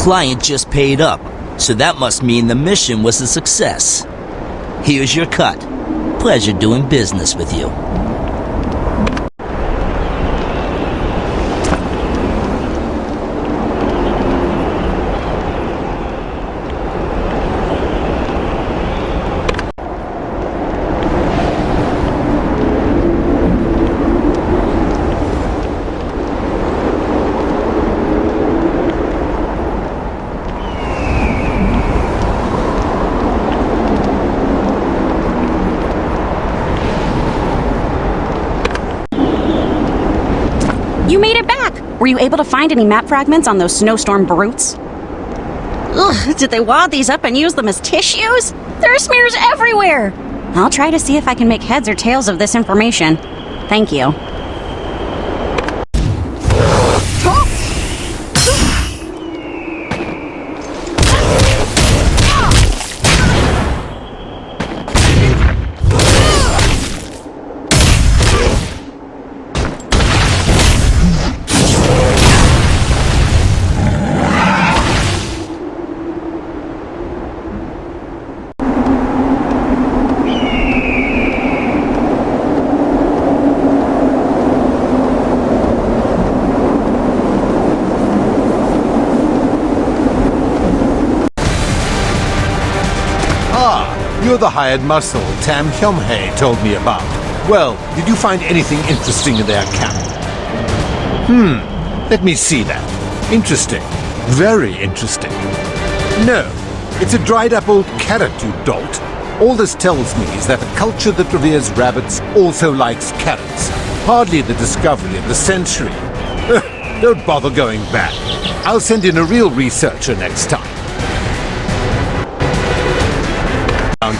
client just paid up, so that must mean the mission was a success. Here's your cut. Pleasure doing business with you. You made it back! Were you able to find any map fragments on those snowstorm brutes? Ugh, did they wad these up and use them as tissues? There are smears everywhere! I'll try to see if I can make heads or tails of this information. Thank you. You're the hired muscle Tam Hyomhae told me about. Well, did you find anything interesting in their camp? Let me see that. Interesting. Very interesting. No, it's a dried-up old carrot, you dolt. All this tells me is that a culture that reveres rabbits also likes carrots. Hardly the discovery of the century. Don't bother going back. I'll send in a real researcher next time.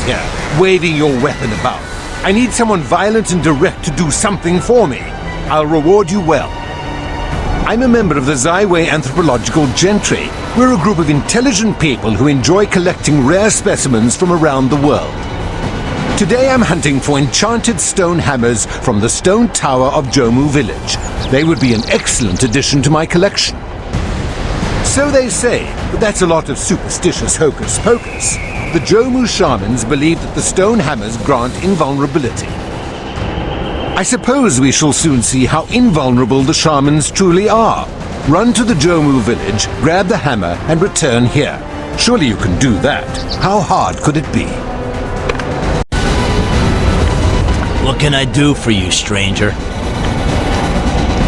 Here, waving your weapon about. I need someone violent and direct to do something for me. I'll reward you well. I'm a member of the Zyway Anthropological Gentry. We're a group of intelligent people who enjoy collecting rare specimens from around the world. Today I'm hunting for enchanted stone hammers from the stone tower of Jomu village. They would be an excellent addition to my collection. So they say, but that's a lot of superstitious hocus-pocus. The Jomu shamans believe that the stone hammers grant invulnerability. I suppose we shall soon see how invulnerable the shamans truly are. Run to the Jomu village, grab the hammer, and return here. Surely you can do that. How hard could it be? What can I do for you, stranger?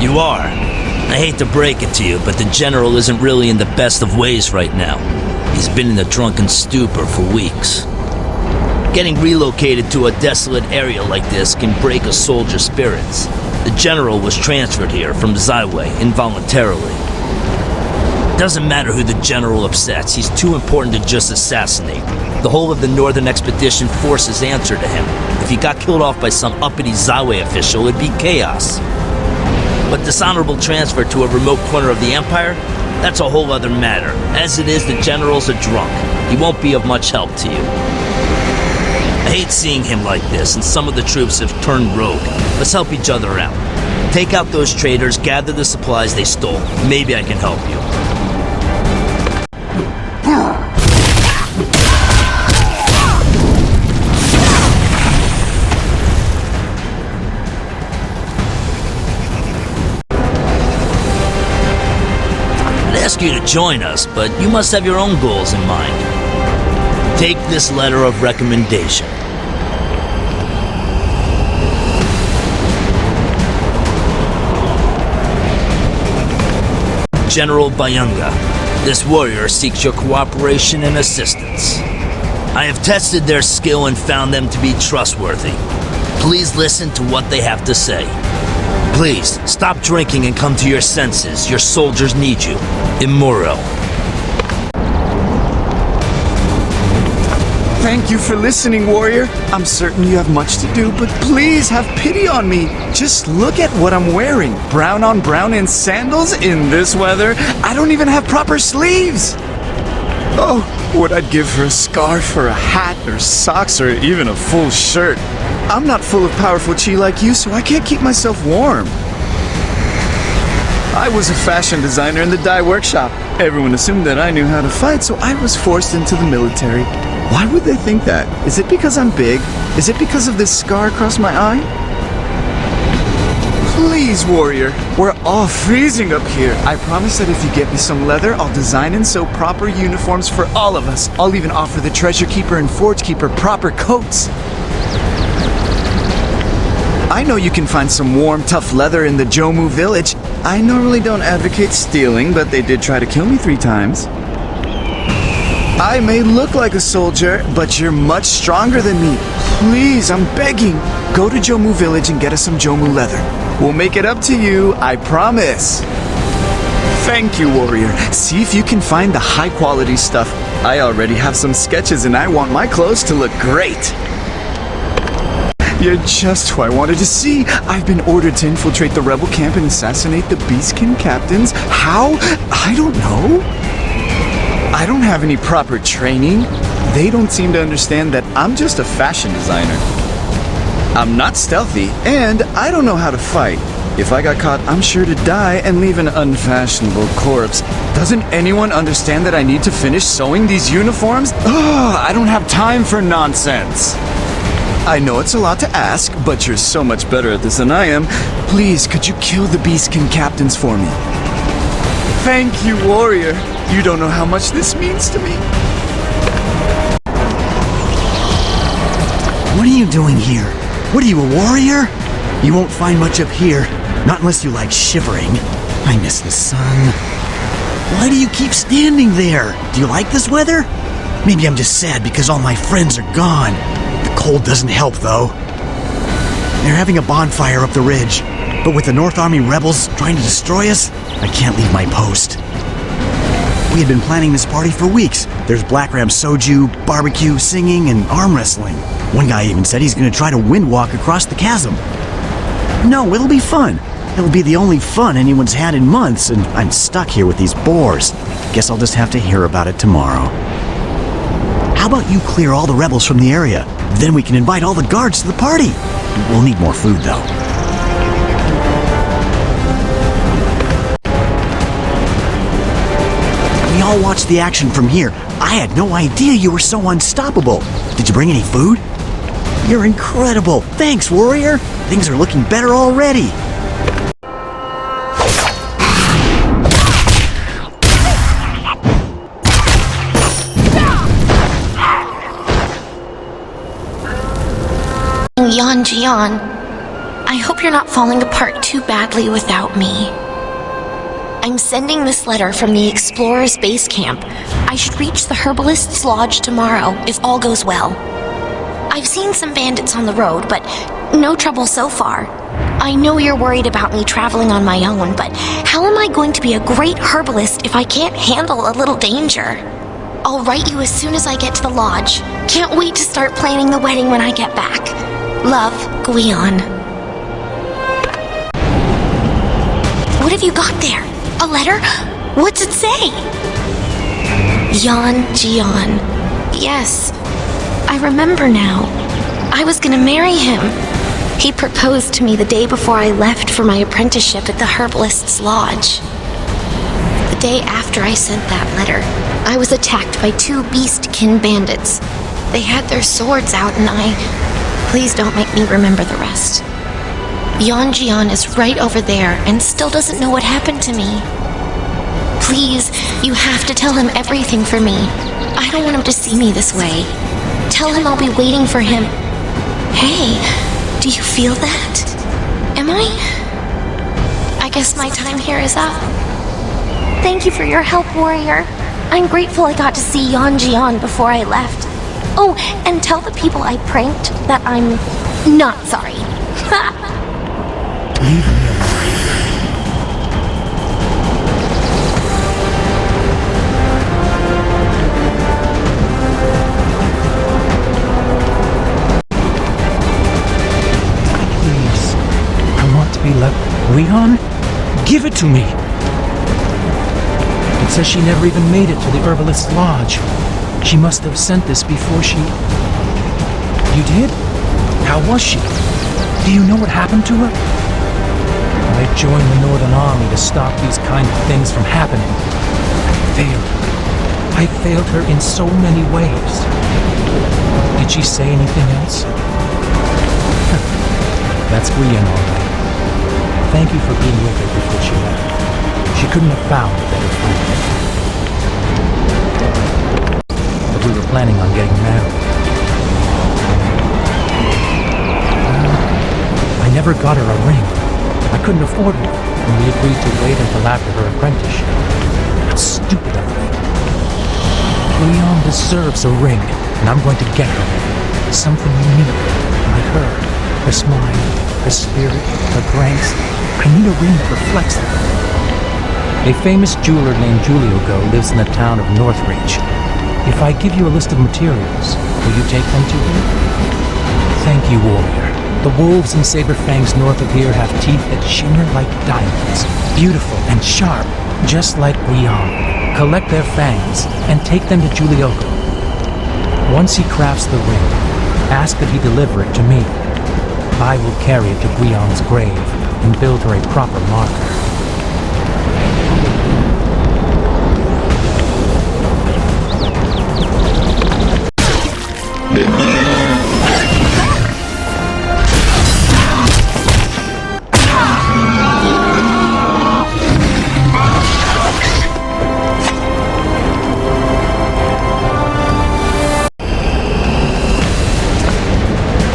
You are. I hate to break it to you, but the general isn't really in the best of ways right now. He's been in a drunken stupor for weeks. Getting relocated to a desolate area like this can break a soldier's spirits. The general was transferred here from Zyway involuntarily. Doesn't matter who the general upsets, he's too important to just assassinate. The whole of the Northern Expedition Force's answer to him. If he got killed off by some uppity Zyway official, it'd be chaos. But dishonorable transfer to a remote corner of the Empire? That's a whole other matter. As it is, the general's a drunk. He won't be of much help to you. I hate seeing him like this, and some of the troops have turned rogue. Let's help each other out. Take out those traitors, gather the supplies they stole. Maybe I can help you. Ask you to join us, but you must have your own goals in mind. Take this letter of recommendation. General Bayunga, this warrior seeks your cooperation and assistance. I have tested their skill and found them to be trustworthy. Please listen to what they have to say. Please, stop drinking and come to your senses. Your soldiers need you. Immortal. Thank you for listening, warrior. I'm certain you have much to do, but please have pity on me. Just look at what I'm wearing. Brown on brown in sandals in this weather. I don't even have proper sleeves. Oh, what I'd give for a scarf or a hat or socks or even a full shirt. I'm not full of powerful chi like you, so I can't keep myself warm. I was a fashion designer in the dye workshop. Everyone assumed that I knew how to fight, so I was forced into the military. Why would they think that? Is it because I'm big? Is it because of this scar across my eye? Please, warrior. We're all freezing up here. I promise that if you get me some leather, I'll design and sew proper uniforms for all of us. I'll even offer the treasure keeper and forge keeper proper coats. I know you can find some warm, tough leather in the Jomu village. I normally don't advocate stealing, but they did try to kill me 3 times. I may look like a soldier, but you're much stronger than me. Please, I'm begging. Go to Jomu village and get us some Jomu leather. We'll make it up to you, I promise. Thank you, warrior. See if you can find the high-quality stuff. I already have some sketches and I want my clothes to look great. You're just who I wanted to see. I've been ordered to infiltrate the rebel camp and assassinate the Beastkin captains. How? I don't know. I don't have any proper training. They don't seem to understand that I'm just a fashion designer. I'm not stealthy, and I don't know how to fight. If I got caught, I'm sure to die and leave an unfashionable corpse. Doesn't anyone understand that I need to finish sewing these uniforms? Ugh, I don't have time for nonsense. I know it's a lot to ask, but you're so much better at this than I am. Please, could you kill the Beastkin captains for me? Thank you, warrior. You don't know how much this means to me. What are you doing here? What are you, a warrior? You won't find much up here, not unless you like shivering. I miss the sun. Why do you keep standing there? Do you like this weather? Maybe I'm just sad because all my friends are gone. The cold doesn't help, though. They're having a bonfire up the ridge, but with the North Army rebels trying to destroy us, I can't leave my post. We had been planning this party for weeks. There's black ram soju, barbecue, singing, and arm wrestling. One guy even said he's going to try to wind walk across the chasm. No, it'll be fun. It'll be the only fun anyone's had in months, and I'm stuck here with these boars. Guess I'll just have to hear about it tomorrow. How about you clear all the rebels from the area? Then we can invite all the guards to the party. We'll need more food, though. We all watched the action from here. I had no idea you were so unstoppable. Did you bring any food? You're incredible. Thanks, warrior. Things are looking better already. Yan Jian, I hope you're not falling apart too badly without me. I'm sending this letter from the Explorer's base camp. I should reach the Herbalist's Lodge tomorrow, if all goes well. I've seen some bandits on the road, but no trouble so far. I know you're worried about me traveling on my own, but how am I going to be a great herbalist if I can't handle a little danger? I'll write you as soon as I get to the lodge. Can't wait to start planning the wedding when I get back. Love, Guion. What have you got there? A letter? What's it say? Yan Jian. Yes, I remember now. I was gonna marry him. He proposed to me the day before I left for my apprenticeship at the Herbalist's Lodge. The day after I sent that letter, I was attacked by 2 Beastkin bandits. They had their swords out and Please don't make me remember the rest. Yan Jian is right over there and still doesn't know what happened to me. Please, you have to tell him everything for me. I don't want him to see me this way. Tell him I'll be waiting for him. Hey, do you feel that? Am I guess my time here is up. Thank you for your help, warrior. I'm grateful I got to see Yan Jian before I left. Oh, and tell the people I pranked that I'm not sorry. Leave me alone. Please, I want to be left. Leon, give it to me. It says she never even made it to the Herbalist's Lodge. She must have sent this before she... You did? How was she? Do you know what happened to her? I joined the Northern Army to stop these kind of things from happening. failed her. I failed her in so many ways. Did she say anything else? That's Brienne, all right. Thank you for being with her before she left. She couldn't have found a better friend. But we were planning on getting married. I never got her a ring. I couldn't afford one, and we agreed to wait until after her apprenticeship. How stupid of me. Leon deserves a ring, and I'm going to get her something unique, like her smile, her spirit, her pranks. I need a ring that reflects them. A famous jeweler named Julio Go lives in the town of Northridge. If I give you a list of materials, will you take them to him? Thank you, warrior. The wolves and saber fangs north of here have teeth that shimmer like diamonds, beautiful and sharp, just like Brienne. Collect their fangs and take them to Julioco. Once he crafts the ring, ask that he deliver it to me. I will carry it to Brienne's grave and build her a proper marker.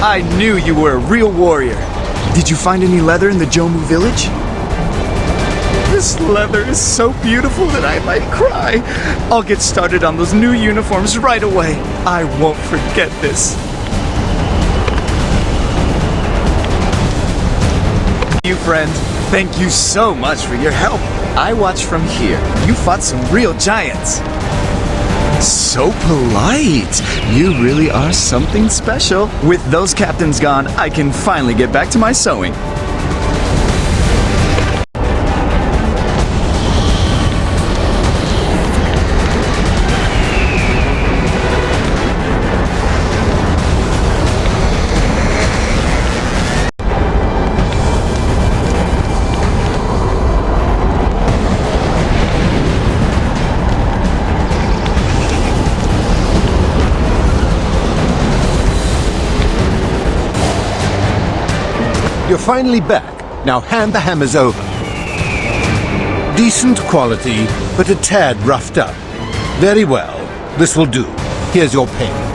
I knew you were a real warrior. Did you find any leather in the Jomu village? This leather is so beautiful that I might cry. I'll get started on those new uniforms right away. I won't forget this. You friend, thank you so much for your help. I watched from here. You fought some real giants. So polite. You really are something special. With those captains gone, I can finally get back to my sewing. You're finally back. Now hand the hammers over. Decent quality, but a tad roughed up. Very well. This will do. Here's your payment.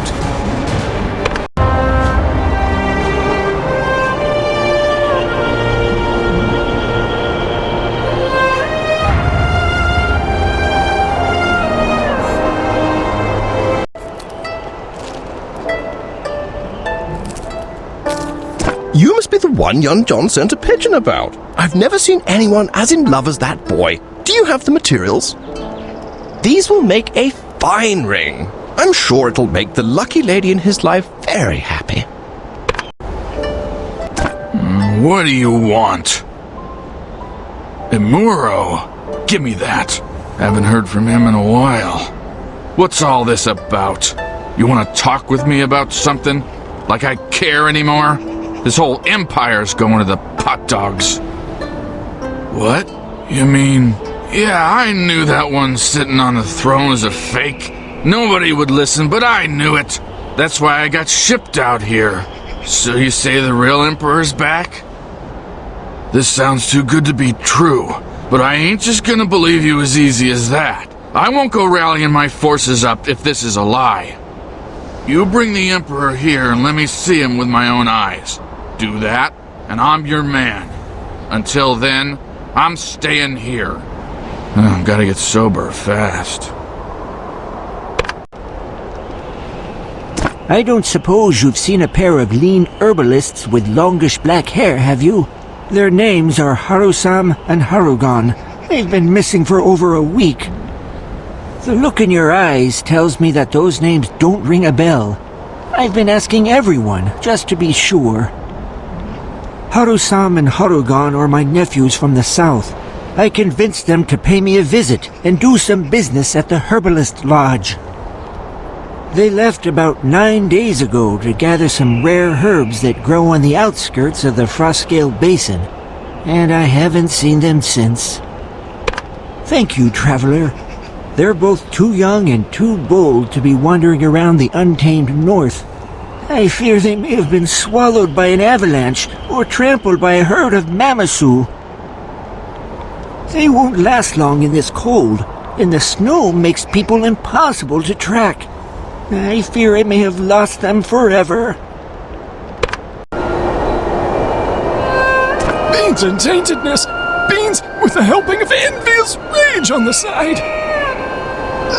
You must be the one young John sent a pigeon about. I've never seen anyone as in love as that boy. Do you have the materials? These will make a fine ring. I'm sure it'll make the lucky lady in his life very happy. What do you want? Imuro? Give me that. Haven't heard from him in a while. What's all this about? You want to talk with me about something? Like I care anymore? This whole empire's going to the pot dogs. What? You mean... Yeah, I knew that one sitting on the throne was a fake. Nobody would listen, but I knew it. That's why I got shipped out here. So you say the real emperor's back? This sounds too good to be true, but I ain't just gonna believe you as easy as that. I won't go rallying my forces up if this is a lie. You bring the emperor here and let me see him with my own eyes. Do that, and I'm your man. Until then, I'm staying here. Gotta get sober fast. I don't suppose you've seen a pair of lean herbalists with longish black hair, have you? Their names are Harusam and Harugan. They've been missing for over a week. The look in your eyes tells me that those names don't ring a bell. I've been asking everyone, just to be sure. Harusam and Harugan are my nephews from the south. I convinced them to pay me a visit and do some business at the Herbalist Lodge. They left about 9 days ago to gather some rare herbs that grow on the outskirts of the Froscale Basin, and I haven't seen them since. Thank you, traveler. They're both too young and too bold to be wandering around the untamed north. I fear they may have been swallowed by an avalanche or trampled by a herd of Mamasu. They won't last long in this cold, and the snow makes people impossible to track. I fear I may have lost them forever. Beans and taintedness! Beans with a helping of envious rage on the side!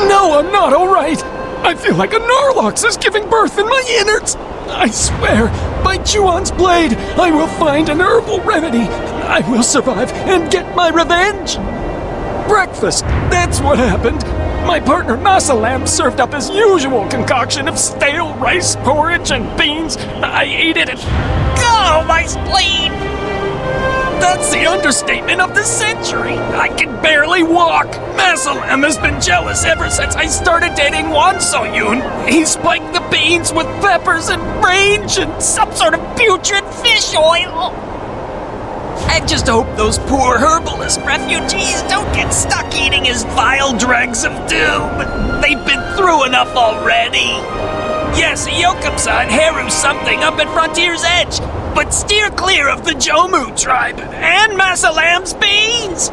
No, I'm not alright! I feel like a Norlox is giving birth in my innards! I swear, by Juon's blade, I will find an herbal remedy! I will survive and get my revenge! Breakfast, that's what happened! My partner Masalam served up his usual concoction of stale rice porridge and beans. I ate it and... Oh, my spleen! That's the understatement of the century. I can barely walk. Masalam has been jealous ever since I started dating Wan Soyun. He spiked the beans with peppers and range and some sort of putrid fish oil. I just hope those poor herbalist refugees don't get stuck eating his vile dregs of doom. They've been through enough already. Yes, Yokumsa and Haru something up at Frontier's Edge, but steer clear of the Jomu tribe and Masalam's beans!